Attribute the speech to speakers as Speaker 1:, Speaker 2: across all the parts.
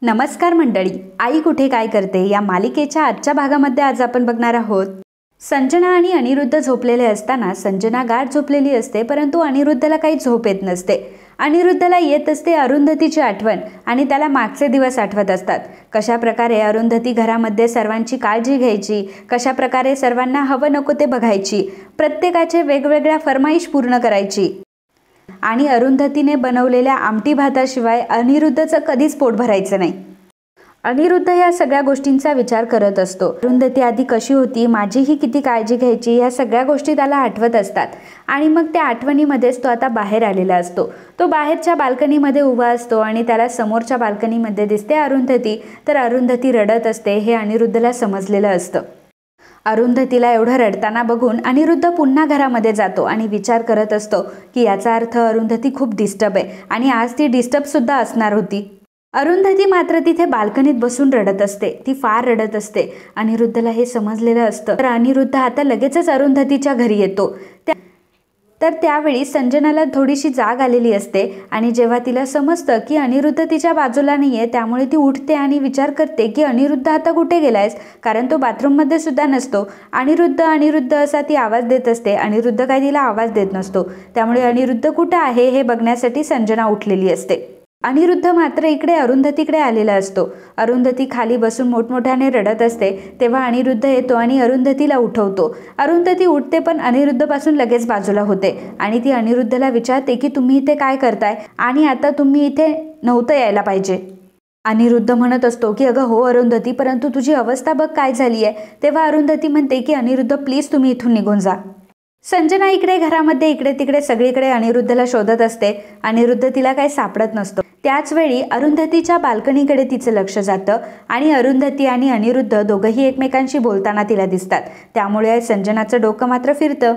Speaker 1: नमस्कार मंडळी, आई कुठे काय करते या मालिकेच्या आजच्या भागामध्ये आज आपण बघणार आहोत. संजना आणि अनिरुद्ध झोपलेले असताना संजना गाढ झोपलेली असते, परंतु अनिरुद्धला काही झोप येत नसते. अनिरुद्धला येत असते अरुंधतीची आठवण आणि त्याला मागचे दिवस आठवत असतात. कशा प्रकारे अरुंधती घरामध्ये सर्वांची काळजी घ्यायची, कशा प्रकारे सर्वांना हवं नको ते बघायची, प्रत्येकाचे वेगवेगळ्या फरमाईश पूर्ण करायची आणि अरुंधतीने बनवलेल्या आमटी भाताशिवाय अनिरुद्धचं कधीच पोट भरायचं नाही. अनिरुद्ध या सगळ्या गोष्टींचा विचार करत असतो. अरुंधती आधी कशी होती, माझीही किती काळजी घ्यायची, या सगळ्या गोष्टी त्याला आठवत असतात आणि मग त्या आठवणीमध्येच तो आता बाहेर आलेला असतो. तो बाहेरच्या बाल्कनीमध्ये उभा असतो आणि त्याला समोरच्या बाल्कनीमध्ये दिसते अरुंधती. तर अरुंधती रडत असते हे अनिरुद्धला समजलेलं असतं. अरुंधतीला एवढं रडताना बघून अनिरुद्ध पुन्हा घरामध्ये जातो आणि विचार करत असतो की याचा अर्थ अरुंधती खूप डिस्टर्ब आहे आणि आज ती डिस्टर्ब सुद्धा असणार होती. अरुंधती मात्र तिथे बाल्कनीत बसून रडत असते. ती फार रडत असते. अनिरुद्धला हे समजलेलं असतं. तर अनिरुद्ध आता लगेचच अरुंधतीच्या घरी येतो. तर त्यावेळी संजनाला थोडीशी जाग आलेली असते आणि जेव्हा तिला समजतं की अनिरुद्ध तिच्या बाजूला नाहीये, त्यामुळे ती उठते आणि विचार करते की अनिरुद्ध आता कुठे गेलायस, कारण तो बाथरूममध्ये सुद्धा नसतो. अनिरुद्ध अनिरुद्ध असा ती आवाज देत असते. अनिरुद्ध काय तिला आवाज देत नसतो. त्यामुळे अनिरुद्ध कुठं आहे हे बघण्यासाठी संजना उठलेली असते. अनिरुद्ध मात्र इकडे अरुंधतीकडे आलेला असतो. अरुंधती खाली बसून मोठमोठ्याने रडत असते. तेव्हा अनिरुद्ध येतो आणि अरुंधतीला उठवतो. अरुंधती उठते पण अनिरुद्धपासून लगेच बाजूला होते आणि ती अनिरुद्धला विचारते की तुम्ही इथे काय करताय आणि आता तुम्ही इथे नव्हतं यायला पाहिजे. अनिरुद्ध म्हणत असतो की अगं हो अरुंधती, परंतु तुझी अवस्था बघ काय झाली आहे. तेव्हा अरुंधती म्हणते की अनिरुद्ध प्लीज तुम्ही इथून निघून जा. संजना इकडे घरामध्ये इकडे तिकडे सगळीकडे अनिरुद्धला शोधत असते. अनिरुद्ध तिला काही सापडत नसतो. त्याच वेळी अरुंधतीच्या बाल्कनीकडे तिचं लक्ष जातं आणि अरुंधती आणि अनिरुद्ध दोघंही एकमेकांशी बोलताना तिला दिसतात. त्यामुळे संजनाचं डोकं मात्र फिरतं.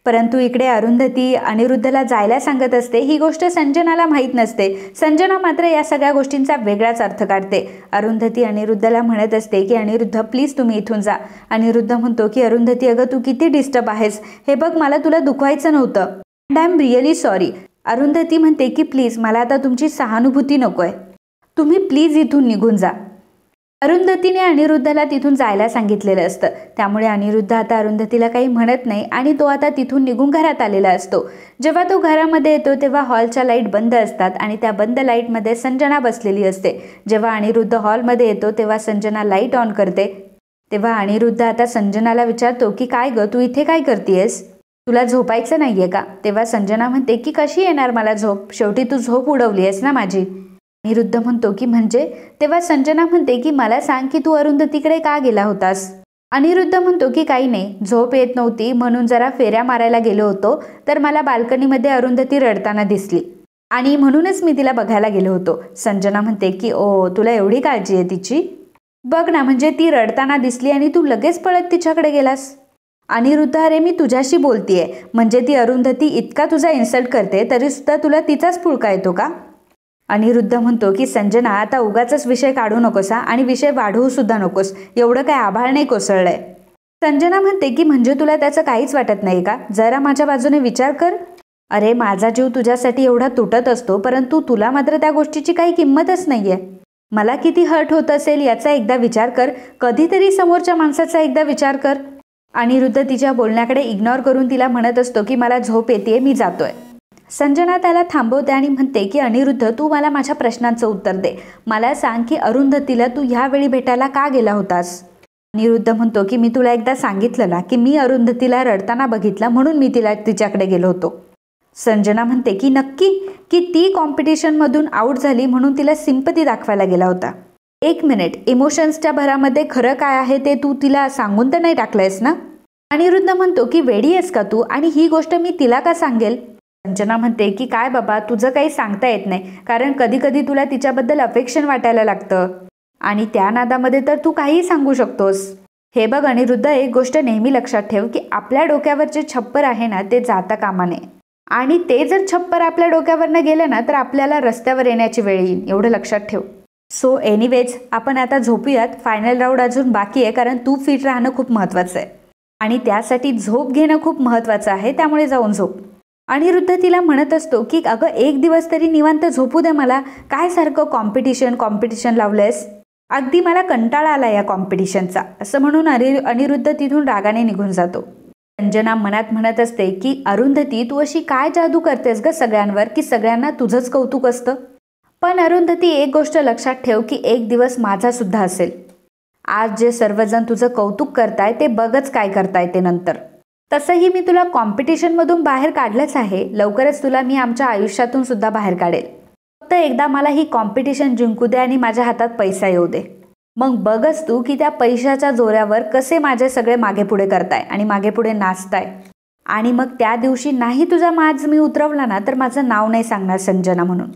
Speaker 1: परंतु इकडे अरुंधती अनिरुद्धला जायला सांगत असते. ही गोष्ट संजनाला माहीत नसते. संजना मात्र या सगळ्या गोष्टींचा वेगळाच अर्थ काढते. अरुंधती अनिरुद्धला म्हणत असते की अनिरुद्ध प्लीज तुम्ही इथून जा. अनिरुद्ध म्हणतो की अरुंधती अगं तू किती डिस्टर्ब आहेस, हे बघ मला तुला दुखवायचं नव्हतं and I am really sorry. Arundhati म्हणते की प्लीज मला आता तुमची सहानुभूती नको आहे, तुम्ही प्लीज इथून निघून जा. अरुंधतीने अनिरुद्धला तिथून जायला सांगितलेलं असतं. त्यामुळे अनिरुद्ध आता अरुंधतीला काही म्हणत नाही आणि तो आता तिथून निघून घरात आलेला असतो. जेव्हा तो घरामध्ये येतो तेव्हा हॉलच्या लाईट बंद असतात आणि त्या बंद लाईटमध्ये संजना बसलेली असते. जेव्हा अनिरुद्ध हॉलमध्ये येतो तेव्हा संजना लाईट ऑन करते. तेव्हा अनिरुद्ध आता संजनाला विचारतो की काय गं तू इथे काय करतेयस, तुला झोपायचं नाहीये का. तेव्हा संजना म्हणते की कशी येणार मला झोप, शेवटी तू झोप उडवली आहेस ना माझी. अनिरुद्ध म्हणतो की म्हणजे. तेव्हा संजना म्हणते की मला सांग की तू अरुंधतीकडे का गेला होतास. अनिरुद्ध म्हणतो की काही नाही, झोप येत नव्हती म्हणून जरा फेऱ्या मारायला गेलो होतो, तर मला बाल्कनीमध्ये अरुंधती रडताना दिसली आणि म्हणूनच मी तिला बघायला गेलो होतो. संजना म्हणते की ओ तुला एवढी काळजी आहे तिची, बघ ना म्हणजे ती रडताना दिसली आणि तू लगेच पळत तिच्याकडे गेलास. अनिरुद्ध अरे मी तुझ्याशी बोलतीये, म्हणजे ती अरुंधती इतका तुझा इन्सल्ट करते तरी सुद्धा तुला तिचाच पुळका येतो का. अनिरुद्ध म्हणतो की संजना आता उगाचच विषय काढू नकोस आणि विषय वाढवू सुद्धा नकोस, एवढं काय आभाळ नाही कोसळलंय. संजना म्हणते की म्हणजे तुला त्याचं काहीच वाटत नाही का, जरा माझ्या बाजूने विचार कर. अरे माझा जीव तुझ्यासाठी एवढा तुटत असतो, परंतु तुला मात्र त्या गोष्टीची काही किंमतच नाहीये. मला किती हर्ट होत असेल याचा एकदा विचार कर, कधीतरी समोरच्या माणसाचा एकदा विचार कर. अनिरुद्ध तिच्या बोलण्याकडे इग्नोर करून तिला म्हणत असतो की मला झोप येते, मी जातोय. संजना त्याला थांबवते आणि म्हणते की अनिरुद्ध तू मला माझ्या प्रश्नांचं उत्तर दे, मला सांग की अरुंधतीला तू ह्यावेळी भेटायला का गेला होतास. अनिरुद्ध म्हणतो की मी तुला एकदा सांगितलं ना की मी अरुंधतीला रडताना बघितलं म्हणून मी तिच्याकडे गेलो होतो. संजना म्हणते की नक्की, की ती कॉम्पिटिशनमधून आऊट झाली म्हणून तिला सिंपती दाखवायला गेला होता. एक मिनिट, इमोशन्सच्या भरामध्ये खरं काय आहे ते तू तिला सांगून तर नाही टाकलंयस ना. अनिरुद्ध म्हणतो की वेडी आहेस का तू आणि ही गोष्ट मी तिला का सांगेल. संजना म्हणते की काय बाबा तुझं काही सांगता येत नाही, कारण कधी कधी तुला तिच्याबद्दल अफेक्शन वाटायला लागतं आणि त्या नादामध्ये तर तू काहीही सांगू शकतोस. हे बघ अनिरुद्ध, एक गोष्ट नेहमी लक्षात ठेव की आपल्या डोक्यावर जे छप्पर आहे ना ते जाता कामा नये आणि ते जर छप्पर आपल्या डोक्यावरनं गेलं ना तर आपल्याला रस्त्यावर येण्याची वेळ येईल, एवढं लक्षात ठेव. सो एनिवेज आपण आता झोपूयात, फायनल राऊंड अजून बाकी आहे, कारण तू फिट राहणं खूप महत्त्वाचं आहे आणि त्यासाठी झोप घेणं खूप महत्त्वाचं आहे, त्यामुळे जाऊन झोप. अनिरुद्ध तिला म्हणत असतो की अगं एक दिवस तरी निवांत झोपू दे मला, काय सारखं कॉम्पिटिशन लावलंयस, अगदी मला कंटाळा आला या कॉम्पिटिशनचा, असं म्हणून अनिरुद्ध तिथून रागाने निघून जातो. संजना मनात म्हणत असते की अरुंधती तू अशी काय जादू करतेस ग सगळ्यांवर की सगळ्यांना तुझंच कौतुक असतं. पण अरुंधती एक गोष्ट लक्षात ठेव की एक दिवस माझा सुद्धा असेल. आज जे सर्वजण तुझं कौतुक करताय ते बघच काय करताय ते नंतर. तसंही मी तुला कॉम्पिटिशनमधून बाहेर काढलंच आहे, लवकरच तुला मी आमच्या आयुष्यातून सुद्धा बाहेर काढेल. फक्त एकदा मला ही कॉम्पिटिशन जिंकू दे आणि माझ्या हातात पैसा येऊ दे. मग बघच तू की त्या पैशाच्या जोऱ्यावर कसे माझे सगळे मागे पुढे करताय आणि मागे पुढे नाचताय. आणि मग त्या दिवशी नाही तुझा माज मी उतरवला ना तर माझं नाव नाही सांगणार संजना म्हणून.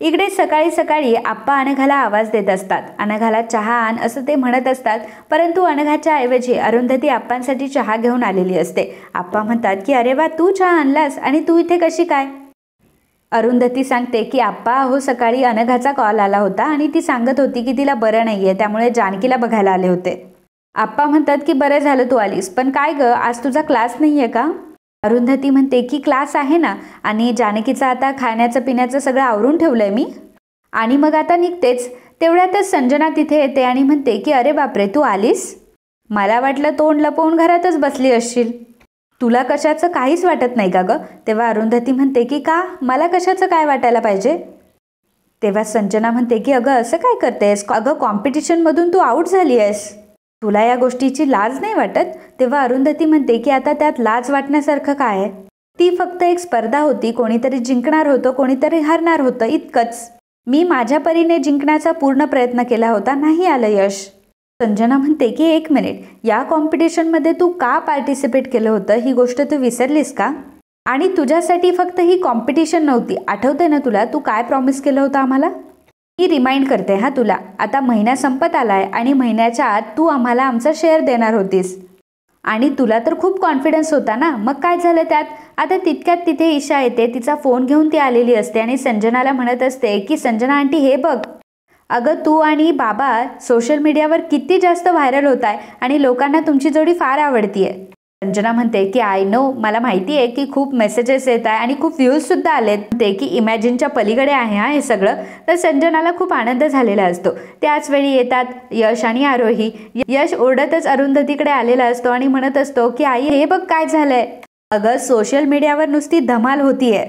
Speaker 1: इकडे सकाळी सकाळी आप्पा अनघाला आवाज देत असतात. अनघाला चहा आण असं ते म्हणत असतात, परंतु अनघाच्या ऐवजी अरुंधती आप्पांसाठी चहा घेऊन आलेली असते. आप्पा म्हणतात की अरे वा तू चहा आणलास आणि तू इथे कशी काय. अरुंधती सांगते की आप्पा अहो सकाळी अनघाचा कॉल आला होता आणि ती सांगत होती की तिला बरं नाहीये, त्यामुळे जानकीला बघायला आले होते. आप्पा म्हणतात की बरं झालं तू आलीस, पण काय ग आज तुझा क्लास नाहीये का. अरुंधती म्हणते की क्लास आहे ना, आणि जानकीचं आता खाण्याचं पिण्याचं सगळं आवरून ठेवलंय मी आणि मग आता निघतेच. तेवढ्यातच संजना तिथे येते आणि म्हणते की अरे बापरे तू आलीस, मला वाटलं तोंड लपवून घरातच बसली असशील, तुला कशाचं काहीच वाटत नाही का ग. तेव्हा अरुंधती म्हणते की का, मला कशाचं काय वाटायला पाहिजे. तेव्हा संजना म्हणते की अगं असं काय करतेस, अगं कॉम्पिटिशनमधून तू आऊट झाली आहेस, तुला या गोष्टीची लाज नाही वाटत. तेव्हा अरुंधती म्हणते की आता त्यात लाज वाटण्यासारखं काय आहे, ती फक्त एक स्पर्धा होती, कोणीतरी जिंकणार होतं कोणीतरी हरणार होतं इतकंच. मी माझ्या परीने जिंकण्याचा पूर्ण प्रयत्न केला होता, नाही आलं यश. संजना म्हणते की एक मिनिट, या कॉम्पिटिशनमध्ये तू का पार्टिसिपेट केलं होतं ही गोष्ट तू विसरलीस का. आणि तुझ्यासाठी फक्त ही कॉम्पिटिशन नव्हती, आठवते ना तुला तू काय प्रॉमिस केलं होतं आम्हाला. मी रिमाइंड करते हा तुला, आता महिना संपत आलाय आणि महिन्याच्या आत तू आम्हाला आमचा शेअर देणार होतीस आणि तुला तर खूप कॉन्फिडन्स होता ना, मग काय झालं त्यात. आता तितक्यात तिथे ईशा येते, तिचा फोन घेऊन ती आलेली असते आणि संजनाला म्हणत असते की संजना आंटी हे बघ, अगं तू आणि बाबा सोशल मीडियावर किती जास्त व्हायरल होत आहे आणि लोकांना तुमची जोडी फार आवडतीये. संजना म्हणते की आय नो, मला माहिती आहे की खूप मेसेजेस येत आहे आणि खूप व्ह्यूजसुद्धा आलेत, ते की इमॅजिनच्या पलीकडे आहे हा हे सगळं. तर संजनाला खूप आनंद झालेला असतो. त्याच वेळी येतात यश आणि आरोही. यश ओरडतच अरुंधतीकडे आलेला असतो आणि म्हणत असतो की आई हे बघ काय झालंय. अगं सोशल मीडियावर नुसती धमाल होतीये,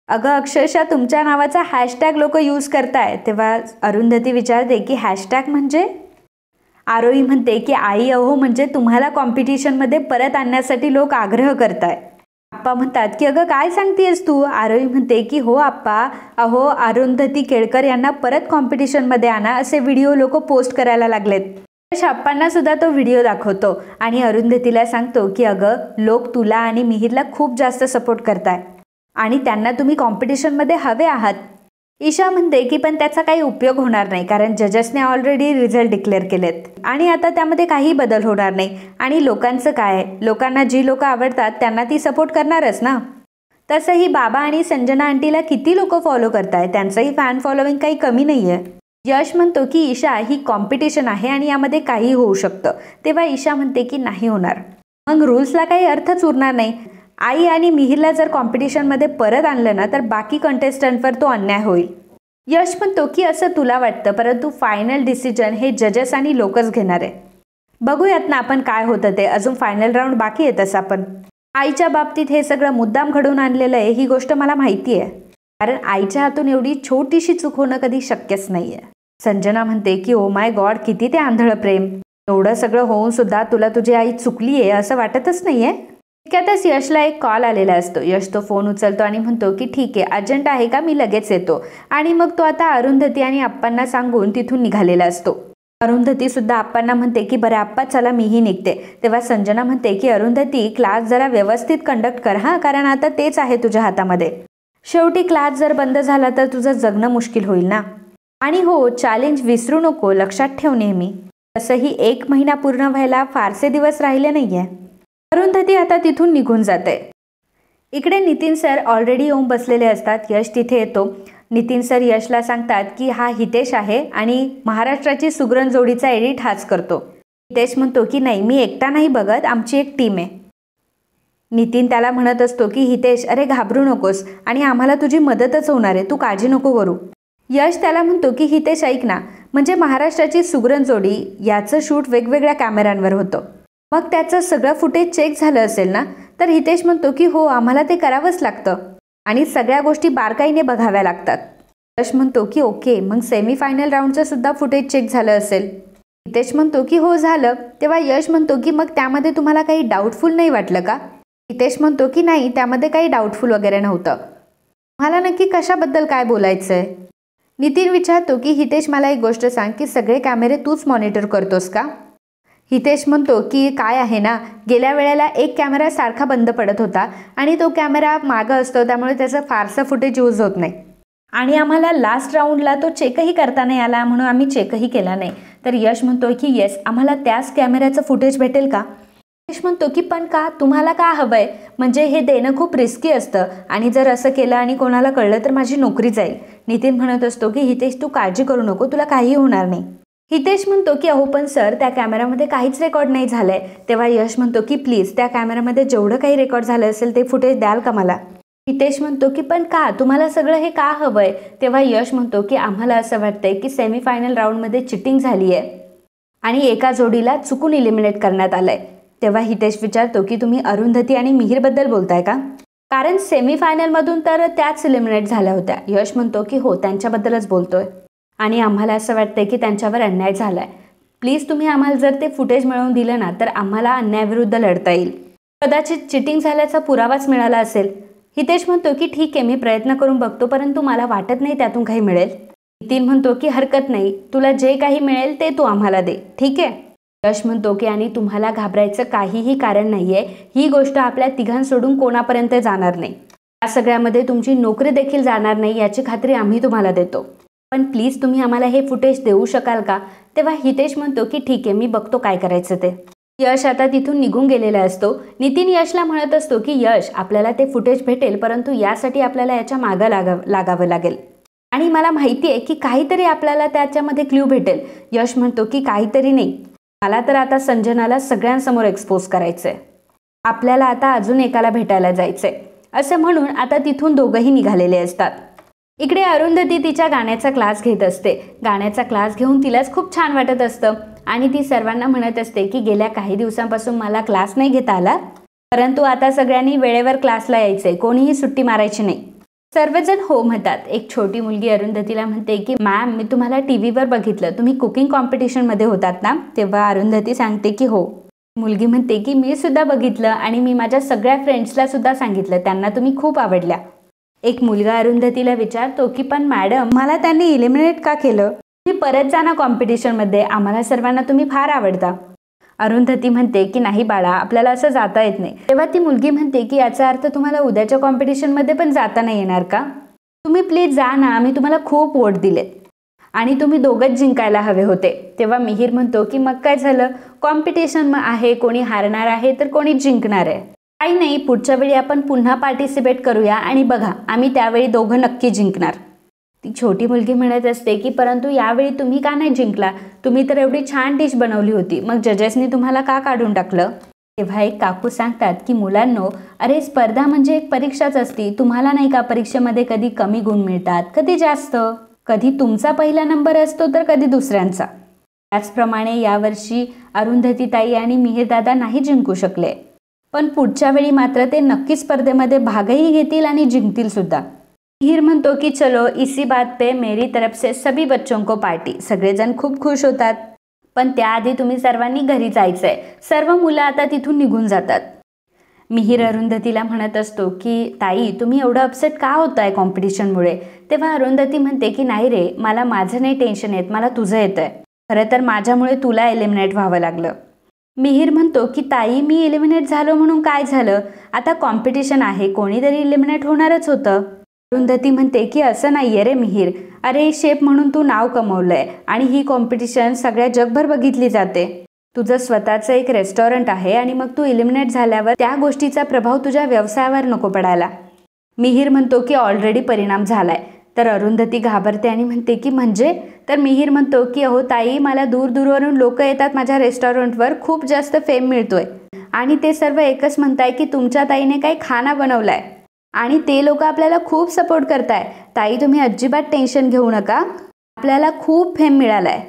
Speaker 1: अगं अक्षरशः तुमच्या नावाचा हॅशटॅग लोक यूज करताय. तेव्हा अरुंधती विचारते की हॅशटॅग म्हणजे. आरोही म्हणते की आई अहो म्हणजे तुम्हाला कॉम्पिटिशनमध्ये परत आणण्यासाठी लोक आग्रह करताय. आप्पा म्हणतात की अगं काय सांगतेस तू. आरोही म्हणते की हो आप्पा, अहो अरुंधती केळकर यांना परत कॉम्पिटिशनमध्ये आणा असे व्हिडिओ लोक पोस्ट करायला लागलेत. यश आप्पांना सुद्धा तो व्हिडिओ दाखवतो आणि अरुंधतीला सांगतो की अगं लोक तुला आणि मिहिरला खूप जास्त सपोर्ट करताय आणि त्यांना तुम्ही कॉम्पिटिशनमध्ये हवे आहात. ईशा म्हणते की पण त्याचा काही उपयोग होणार नाही, कारण जजेसने ऑलरेडी रिझल्ट डिक्लेअर केलेत आणि आता त्यामध्ये काही बदल होणार नाही. आणि लोकांचं काय, लोकांना जी लोक आवडतात त्यांना ती सपोर्ट करणारच ना. तसंही बाबा आणि संजना आंटीला किती लोक फॉलो करताय, त्यांचंही फॅन फॉलोविंग काही कमी नाही आहे. यश म्हणतो की ईशा ही कॉम्पिटिशन आहे आणि यामध्ये काही होऊ शकतं. तेव्हा ईशा म्हणते की नाही होणार, मग रूल्सला काही अर्थच उरणार नाही. आई आणि मिहिरला जर कॉम्पिटिशनमध्ये परत आणलं ना तर बाकी कंटेस्टंटवर तो अन्याय होईल. यश म्हणतो की असं तुला वाटतं, परंतु फायनल डिसिजन हे जजेस आणि लोकच घेणार आहे. बघूयात ना आपण काय होतं ते, अजून फायनल राऊंड बाकी आहे. तसं आपण आईच्या बाबतीत हे सगळं मुद्दाम घडवून आणलेलं आहे ही गोष्ट मला माहिती आहे, कारण आईच्या हातून एवढी छोटीशी चूक होणं कधी शक्यच नाही आहे. संजना म्हणते की ओ माय गॉड किती ते आंधळं प्रेम, एवढं सगळं होऊन सुद्धा तुला तुझी आई चुकली आहे असं वाटतच नाही आहे. इतक्यातच यशला एक कॉल आलेला असतो. यश तो फोन उचलतो आणि म्हणतो की ठीक आहे, अर्जंट आहे का, मी लगेच येतो. आणि मग तो आता अरुंधती आणि आप्पांना सांगून तिथून निघालेला असतो. अरुंधती सुद्धा आप्पांना म्हणते की बरं आप्पा चला मीही निघते. तेव्हा संजना म्हणते की अरुंधती क्लास जरा व्यवस्थित कंडक्ट कर हा, कारण आता तेच आहे तुझ्या हातामध्ये. शेवटी क्लास जर बंद झाला तर तुझं जगणं मुश्किल होईल ना. आणि हो, चॅलेंज विसरू नको, लक्षात ठेव नेहमी. तसंही 1 महिना पूर्ण व्हायला फारसे दिवस राहिले नाहीये. अरुंधती आता तिथून निघून जाते. इकडे नितीन सर ऑलरेडी येऊन बसलेले असतात. यश तिथे येतो. नितीन सर यशला सांगतात की हा हितेश आहे आणि महाराष्ट्राची सुगरण जोडीचा एडिट हाच करतो. हितेश म्हणतो की नाही, मी एकटा नाही बघत, आमची एक टीम आहे. नितीन त्याला म्हणत असतो की हितेश, अरे घाबरू नकोस आणि आम्हाला तुझी मदतच होणार आहे, तू काळजी नको करू. यश त्याला म्हणतो की हितेश ऐक ना, म्हणजे महाराष्ट्राची सुगरण जोडी याचं शूट वेगवेगळ्या कॅमेऱ्यांवर होतं, मग त्याचं सगळं फुटेज चेक झालं असेल ना. तर हितेश म्हणतो की हो, आम्हाला ते करावंच लागतं आणि सगळ्या गोष्टी बारकाईने बघाव्या लागतात. यश म्हणतो की ओके, मग सेमीफायनल राऊंडचं सुद्धा फुटेज चेक झालं असेल. हितेश म्हणतो की हो झालं. तेव्हा यश म्हणतो की मग त्यामध्ये तुम्हाला काही डाऊटफुल नाही वाटलं का. हितेश म्हणतो की नाही, त्यामध्ये काही डाऊटफुल वगैरे नव्हतं. मला नक्की कशाबद्दल काय बोलायचं आहे. नितीन विचारतो की हितेश मला एक गोष्ट सांग की सगळे कॅमेरे तूच मॉनिटर करतोस का. हितेश म्हणतो की काय आहे ना, गेल्या वेळेला एक कॅमेरा सारखा बंद पडत होता आणि तो कॅमेरा मागं असतो, त्यामुळे त्याचं फारसं फुटेज यूज होत नाही आणि आम्हाला लास्ट राऊंडला तो चेकही करता नाही आला, म्हणून आम्ही चेकही केला नाही. तर यश म्हणतो की येस, आम्हाला त्याच कॅमेऱ्याचं फुटेज भेटेल का. यश म्हणतो की पण का, तुम्हाला का हवंय, म्हणजे हे देणं खूप रिस्की असतं आणि जर असं केलं आणि कोणाला कळलं तर माझी नोकरी जाईल. नितीन म्हणत असतो की हितेश तू काळजी करू नको, तुला काही होणार नाही. हितेश म्हणतो की अहो पण सर, त्या कॅमेऱ्यामध्ये काहीच रेकॉर्ड नाही झालंय. तेव्हा यश म्हणतो की प्लीज त्या कॅमेऱ्यामध्ये जेवढं काही रेकॉर्ड झालं असेल ते फुटेज द्याल का मला. हितेश म्हणतो की पण का, तुम्हाला सगळं हे का हवंय. तेव्हा यश म्हणतो की आम्हाला असं वाटतंय की सेमीफायनल राऊंडमध्ये चिटिंग झाली आहे आणि एका जोडीला चुकून इलिमिनेट करण्यात आलंय. तेव्हा हितेश विचारतो की तुम्ही अरुंधती आणि मिहीरबद्दल बोलताय का, कारण सेमीफायनलमधून तर त्याच इलिमिनेट झाल्या होत्या. यश म्हणतो की हो, त्यांच्याबद्दलच बोलतोय आणि आम्हाला असं वाटतंय की त्यांच्यावर अन्याय झालाय. प्लीज तुम्ही आम्हाला जर ते फुटेज मिळवून दिलं ना तर आम्हाला अन्यायाविरुद्ध लढता येईल. कदाचित चिटिंग झाल्याचा पुरावाच मिळाला असेल. हितेश म्हणतो की ठीक आहे, मी प्रयत्न करून बघतो, परंतु मला वाटत नाही त्यातून काही मिळेल. नितीन म्हणतो की हरकत नाही, तुला जे काही मिळेल ते तू आम्हाला दे, ठीक आहे. यश म्हणतो की आणि तुम्हाला घाबरायचं काहीही कारण नाहीये, ही गोष्ट आपल्या तिघांसोडून कोणापर्यंत जाणार नाही. या सगळ्यामध्ये तुमची नोकरी देखील जाणार नाही याची खात्री आम्ही तुम्हाला देतो, पण प्लीज तुम्ही आम्हाला हे फुटेज देऊ शकाल का. तेव्हा हितेश म्हणतो की ठीक आहे, मी बघतो काय करायचं ते. यश आता तिथून निघून गेलेला असतो. नितीन यशला म्हणत असतो की यश, आपल्याला ते फुटेज भेटेल, परंतु यासाठी आपल्याला याच्या मागं लागावं लागेल आणि मला माहिती आहे की काहीतरी आपल्याला त्याच्यामध्ये क्ल्यू भेटेल. यश म्हणतो की काहीतरी नाही, मला तर आता संजनाला सगळ्यांसमोर एक्सपोज करायचंय, आपल्याला आता अजून एकाला भेटायला जायचंय. असं म्हणून आता तिथून दोघंही निघालेले असतात. इकडे अरुंधती तिच्या गाण्याचा क्लास घेत असते. गाण्याचा क्लास घेऊन तिलाच खूप छान वाटत असतं आणि ती सर्वांना म्हणत असते की गेल्या काही दिवसांपासून मला क्लास नाही घेता आला, परंतु आता सगळ्यांनी वेळेवर क्लासला यायचंय, कोणीही सुट्टी मारायची नाही. सर्वजण हो म्हणतात. एक छोटी मुलगी अरुंधतीला म्हणते की मॅम, मी तुम्हाला टीव्हीवर बघितलं, तुम्ही कुकिंग कॉम्पिटिशनमध्ये होतात ना. तेव्हा अरुंधती सांगते की हो. मुलगी म्हणते की मी सुद्धा बघितलं आणि मी माझ्या सगळ्या फ्रेंड्सला सुद्धा सांगितलं, त्यांना तुम्ही खूप आवडल्या. एक मुलगा अरुंधतीला विचारतो की पण मॅडम, मला त्यांनी इलिमिनेट का केलं, तुम्ही परत जा ना कॉम्पिटिशनमध्ये, आम्हाला सर्वांना तुम्ही फार आवडता. अरुंधती म्हणते की नाही बाळा, आपल्याला असं जाता येत नाही. तेव्हा ती मुलगी म्हणते की याचा अर्थ तुम्हाला उद्याच्या कॉम्पिटिशनमध्ये पण जाता नाही येणार का, तुम्ही प्लीज जा ना, आम्ही तुम्हाला खूप वोट दिलेत आणि तुम्ही दोघंच जिंकायला हवे होते. तेव्हा मिहीर म्हणतो की मग काय झालं, कॉम्पिटिशन आहे, कोणी हारणार आहे तर कोणी जिंकणार आहे, काही नाही, पुढच्या वेळी आपण पुन्हा पार्टिसिपेट करूया आणि बघा, आम्ही त्यावेळी दोघं नक्की जिंकणार. ती छोटी मुलगी म्हणत असते की परंतु यावेळी तुम्ही का नाही जिंकला, तुम्ही तर एवढी छान डिश बनवली होती, मग जजेसनी तुम्हाला का काढून टाकलं. तेव्हा एक काकू सांगतात की मुलांनो, अरे स्पर्धा म्हणजे एक परीक्षाच असती, तुम्हाला नाही का परीक्षेमध्ये कधी कमी गुण मिळतात, कधी जास्त, कधी तुमचा पहिला नंबर असतो तर कधी दुसऱ्यांचा. त्याचप्रमाणे यावर्षी अरुंधती ताई आणि मिहीर दादा नाही जिंकू शकले, पण पुढच्या वेळी मात्र ते नक्की स्पर्धेमध्ये भागही घेतील आणि जिंकतील सुद्धा. मिहीर म्हणतो की चलो इसी बात पे मेरी तरफ से सभी बच्चों को पार्टी. सगळेजण खूप खुश होतात, पण त्याआधी तुम्ही सर्वांनी घरी जायचंय. सर्व मुलं आता तिथून निघून जातात. मिहीर अरुंधतीला म्हणत असतो की ताई, तुम्ही एवढं अपसेट का होताय कॉम्पिटिशनमुळे. तेव्हा अरुंधती म्हणते की नाही रे, मला माझं नाही टेन्शन येत, मला तुझं येतंय, खरं तर माझ्यामुळे तुला एलिमिनेट व्हावं लागलं. मिहीर म्हणतो की ताई, मी एलिमिनेट झालो म्हणून काय झालं, आता कॉम्पिटिशन आहे, कोणीतरी एलिमिनेट होणारच होतं. अरुंधती म्हणते की असं नाहीये रे मिहीर, अरे शेफ म्हणून तू नाव कमवलंय आणि ही कॉम्पिटिशन सगळ्या जगभर बघितली जाते. तुझं स्वतःचं एक रेस्टॉरंट आहे आणि मग तू एलिमिनेट झाल्यावर त्या गोष्टीचा प्रभाव तुझ्या व्यवसायावर नको पडायला. मिहीर म्हणतो की ऑलरेडी परिणाम झालाय. तर अरुंधती घाबरते आणि म्हणते की म्हणजे. तर मिहीर म्हणतो की अहो ताई, मला दूरवरून लोक येतात माझ्या रेस्टॉरंटवर, खूप जास्त फेम मिळतोय आणि ते सर्व एकच म्हणताय की तुमच्या ताईने काही खाना बनवलाय आणि ते लोक आपल्याला खूप सपोर्ट करताय. ताई तुम्ही अजिबात टेन्शन घेऊ नका, आपल्याला खूप फेम मिळालाय.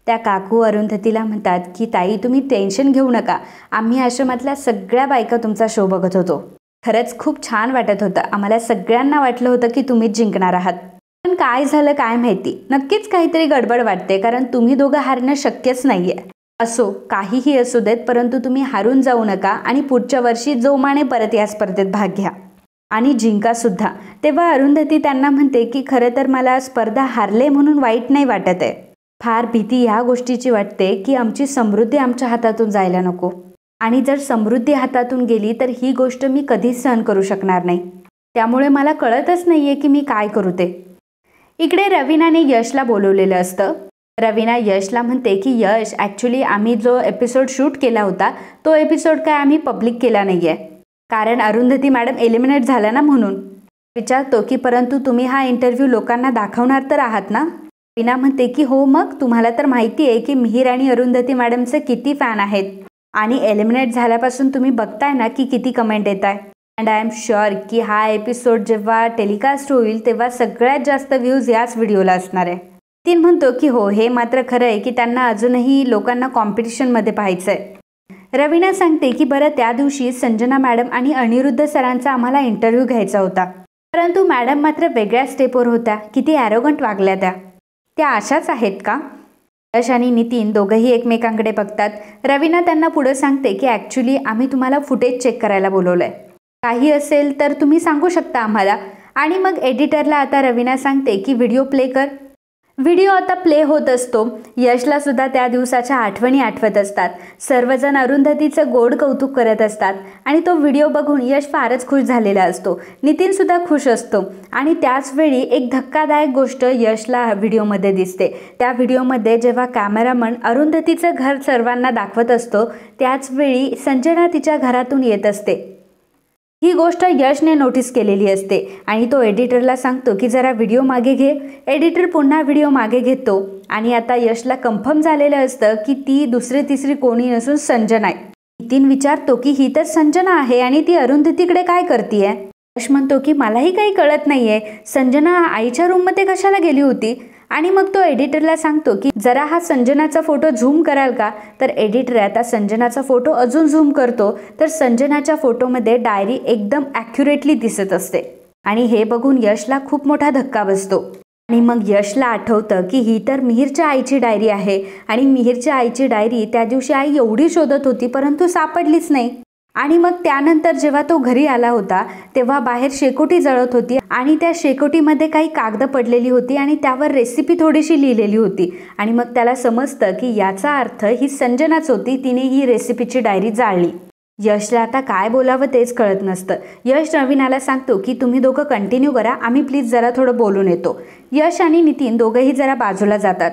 Speaker 1: त्या काकू अरुंधतीला म्हणतात की ताई तुम्ही टेन्शन घेऊ नका, आम्ही आश्रमातल्या सगळ्या बायका तुमचा शो बघत होतो. खरंच खूप छान वाटत होतं, आम्हाला सगळ्यांना वाटलं होतं की तुम्हीच जिंकणार आहात. पण काय झालं काय माहिती, नक्कीच काहीतरी गडबड वाटते, कारण तुम्ही दोघं हारणं शक्यच नाहीये. असो काहीही असू देत, परंतु तुम्ही हारून जाऊ नका आणि पुढच्या वर्षी जोमाने परत या स्पर्धेत भाग घ्या आणि जिंका सुद्धा. तेव्हा अरुंधती त्यांना म्हणते की खरं तर मला स्पर्धा हारले म्हणून वाईट नाही वाटत आहे, फार भीती ह्या गोष्टीची वाटते की आमची समृद्धी आमच्या हातातून जायला नको, आणि जर समृद्धी हातातून गेली तर ही गोष्ट मी कधीच सहन करू शकणार नाही. त्यामुळे मला कळतच नाहीये की मी काय करू ते. इकडे रवीनाने यशला बोलवलेलं असतं. रवीना यशला म्हणते की यश, ॲक्च्युली आम्ही जो एपिसोड शूट केला होता तो एपिसोड काय आम्ही पब्लिक केला नाही आहे, कारण अरुंधती मॅडम एलिमिनेट झाल्या ना म्हणून. विचारतो की परंतु तुम्ही हा इंटरव्ह्यू लोकांना दाखवणार तर आहात ना. रवीना म्हणते की हो, मग तुम्हाला तर माहिती आहे की मिहीर आणि अरुंधती मॅडमचे किती फॅन आहेत आणि एलिमिनेट झाल्यापासून तुम्ही बघताय ना की किती कमेंट येत आहे. अँड आय एम शुअर की हा एपिसोड जेव्हा टेलिकास्ट होईल तेव्हा सगळ्यात जास्त व्ह्यूज याच व्हिडिओला असणार आहे. नितीन म्हणतो की हो, हे मात्र खरं आहे की त्यांना अजूनही लोकांना कॉम्पिटिशनमध्ये पाहायचं आहे. रवीना सांगते की बरं, त्या दिवशी संजना मॅडम आणि अनिरुद्ध सरांचा आम्हाला इंटरव्ह्यू घ्यायचा होता, परंतु मॅडम मात्र वेगळ्या स्टेपवर होत्या. किती ॲरोगंट वागल्या त्या अशाच आहेत का. यश आणि नितीन दोघंही एकमेकांकडे बघतात. रवीना त्यांना पुढं सांगते की ॲक्च्युली आम्ही तुम्हाला फुटेज चेक करायला बोलवलंय, काही असेल तर तुम्ही सांगू शकता आम्हाला. आणि मग एडिटरला आता रवीना सांगते की व्हिडिओ प्ले कर. व्हिडिओ आता प्ले होत असतो. यशला सुद्धा त्या दिवसाच्या आठवणी आठवत असतात. सर्वजण अरुंधतीचं गोड कौतुक करत असतात आणि तो व्हिडिओ बघून यश फारच खुश झालेला असतो. नितीन सुद्धा खुश असतो आणि त्याचवेळी एक धक्कादायक गोष्ट यशला व्हिडिओमध्ये दिसते. त्या व्हिडिओमध्ये जेव्हा कॅमेरामन अरुंधतीचं घर सर्वांना दाखवत असतो त्याचवेळी संजना तिच्या घरातून येत असते. ही गोष्ट यशने नोटीस केलेली असते आणि तो एडिटरला सांगतो की जरा व्हिडिओ मागे घे. एडिटर पुन्हा व्हिडिओ मागे घेतो आणि आता यशला कन्फर्म झालेलं असतं की ती दुसरी तिसरी कोणी नसून संजना आहे. नितीन विचारतो की ही तर संजना आहे आणि ती अरुंधतीकडे काय करतीये. यश म्हणतो की मलाही काही कळत नाहीये, संजना आईच्या रूममध्ये कशाला गेली होती. आणि मग तो एडिटरला सांगतो की जरा हा संजनाचा फोटो झूम कराल का. तर एडिटर आता संजनाचा फोटो अजून झूम करतो तर संजनाच्या फोटोमध्ये डायरी एकदम ॲक्युरेटली दिसत असते आणि हे बघून यशला खूप मोठा धक्का बसतो. आणि मग यशला आठवतं की ही तर मिहीरच्या आईची डायरी आहे आणि मिहीरच्या आईची डायरी त्या दिवशी आई एवढी शोधत होती परंतु सापडलीच नाही. आणि मग त्यानंतर जेव्हा तो घरी आला होता तेव्हा बाहेर शेकोटी जळत होती आणि त्या शेकोटीमध्ये काही कागद पडलेली होती आणि त्यावर रेसिपी थोडीशी लिहिलेली होती. आणि मग त्याला समजतं की याचा अर्थ ही संजनाच होती, तिने ही रेसिपीची डायरी जाळली. यशला आता काय बोलावं तेच कळत नसतं. यश रवीनाला सांगतो की तुम्ही दोघं कंटिन्यू करा, आम्ही प्लीज जरा थोडं बोलून येतो. यश आणि नितीन दोघंही जरा बाजूला जातात.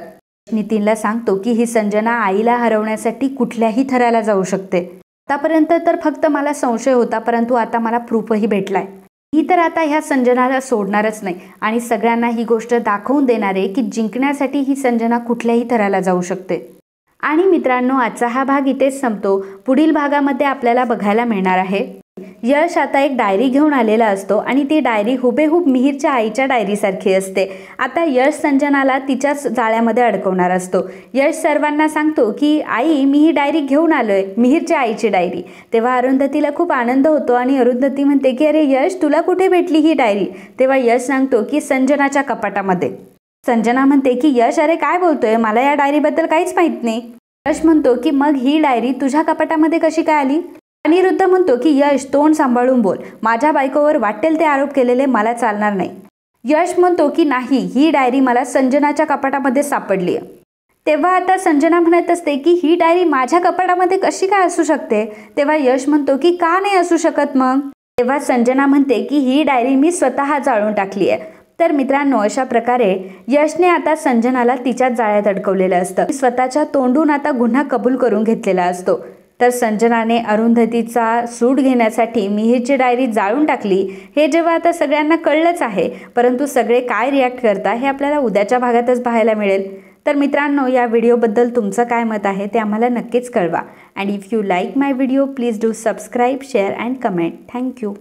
Speaker 1: नितीनला सांगतो की ही संजना आईला हरवण्यासाठी कुठल्याही थराला जाऊ शकते. आतापर्यंत तर फक्त मला संशय होता, परंतु आता मला प्रूफही भेटलाय. ही तर आता ह्या संजनाला सोडणारच नाही आणि सगळ्यांना ही गोष्ट दाखवून देणार आहे की जिंकण्यासाठी ही संजना कुठल्याही थराला जाऊ शकते. आणि मित्रांनो, आजचा हा भाग इथेच संपतो. पुढील भागामध्ये आपल्याला बघायला मिळणार आहे यश आता एक डायरी घेऊन आलेला असतो आणि ती डायरी हुबेहूब मिहीरच्या आईच्या डायरीसारखी असते. आता यश संजनाला तिच्याच जाळ्यामध्ये अडकवणार असतो. यश सर्वांना सांगतो की आई, मी ही डायरी घेऊन आलोय, मिहीरच्या आईची डायरी. तेव्हा अरुंधतीला खूप आनंद होतो आणि अरुंधती म्हणते की अरे यश, तुला कुठे भेटली ही डायरी. तेव्हा यश सांगतो की संजनाच्या कपाटामध्ये. संजना म्हणते की यश, अरे काय बोलतोय, मला या डायरीबद्दल काहीच माहित नाही. यश म्हणतो की मग ही डायरी तुझ्या कपाटामध्ये कशी काय आली. अनिरुद्ध म्हणतो की यश, तोंड सांभाळून बोल, माझ्या बायकोवर वाटेल ते आरोप केलेले मला चालणार नाही. यश म्हणतो की नाही, ही डायरी मला संजनाच्या कपाटामध्ये सापडली आहे. तेव्हा आता संजना म्हणत असते की ही डायरी माझ्या कपाटामध्ये कशी काय असू शकते. तेव्हा यश म्हणतो की का नाही असू शकत मग. तेव्हा संजना म्हणते की ही डायरी मी स्वतः जाळून टाकली आहे. तर मित्रांनो, अशा प्रकारे यशने आता संजनाला तिच्याच जाळ्यात अडकवलेलं असतं. स्वतःच्या तोंडून आता गुन्हा कबूल करून घेतलेला असतो. तर संजनाने अरुंधतीचा सूड घेण्यासाठी मिहीरची डायरी जाळून टाकली. हे जेव्हा आता सगळ्यांना कळलंच आहे, परंतु सगळे काय रिॲक्ट करतात हे आपल्याला उद्याच्या भागातच पाहायला मिळेल. तर मित्रांनो, या व्हिडिओबद्दल तुमचं काय मत आहे ते आम्हाला नक्कीच कळवा. And if you like my video please do subscribe, share and comment. Thank you.